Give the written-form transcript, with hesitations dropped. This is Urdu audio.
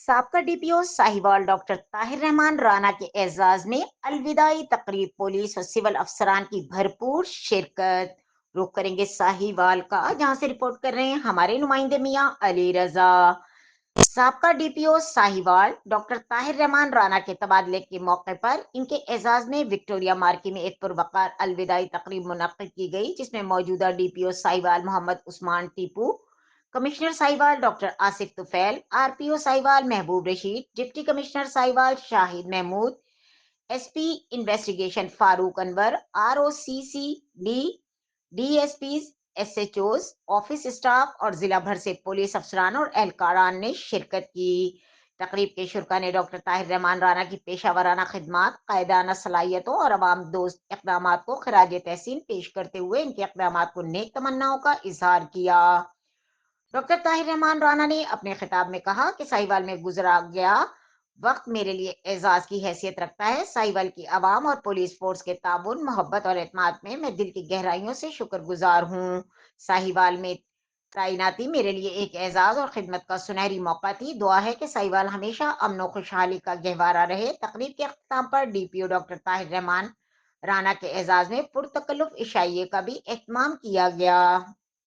سابقہ D P O Sahiwal doctor Tahir رحمان رانا کے اعزاز میں الوداعی تقریب، پولیس اور سول افسران کی بھرپور شرکت۔ رخ کریں گے ساہیوال کا، جہاں سے رپورٹ کر رہے ہیں ہمارے نمائندے میاں علی رضا۔ سابقہ D P O Sahiwal doctor Tahir رحمان رانا کے تبادلے کے موقع پر ان کے اعزاز میں وکٹوریہ مارکی میں ایک پروقار الوداعی تقریب منعقد کی گئی، جس میں موجودہ D P O Sahiwal Muhammad Usman Tipu, commissioner Sahiwal doctor Asif Tufail, R P O Sahiwal Mehboob Rashid, deputy commissioner Sahiwal Shahid Mahmood, S P investigation Farooq Anwar, R O C C D, D S Ps, S H Os, office staff اور ضلع بھر سے پولیس افسران اور اہلکاران نے شرکت کی۔ تقریب کے شرکا نے ڈاکٹر طاہر رحمان رانا کی پیشہ ورانہ خدمات، قائدانہ صلاحیتوں اور عوام دوست اقدامات کو خراج تحسین پیش کرتے ہوئے ان کے اقدامات کو نیک تمناؤں کا اظہار کیا۔ ڈاکٹر طاہر رحمان رانا نے اپنے خطاب میں کہا کہ ساہیوال میں گزرا گیا وقت میرے لیے اعزاز کی حیثیت رکھتا ہے۔ ساہیوال کی عوام اور پولیس فورس کے تعاون، محبت اور اعتماد میں دل کی گہرائیوں سے شکر گزار ہوں۔ ساہیوال میں تعیناتی میرے لیے ایک اعزاز اور خدمت کا سنہری موقع تھی۔ دعا ہے کہ ساہیوال ہمیشہ امن و خوشحالی کا گہوارہ رہے۔ تقریب کے اختتام پر ڈی پی او ڈاکٹر طاہر رحمان رانا کے اعزاز میں پرتکلف عشائیے کا بھی اہتمام کیا گیا۔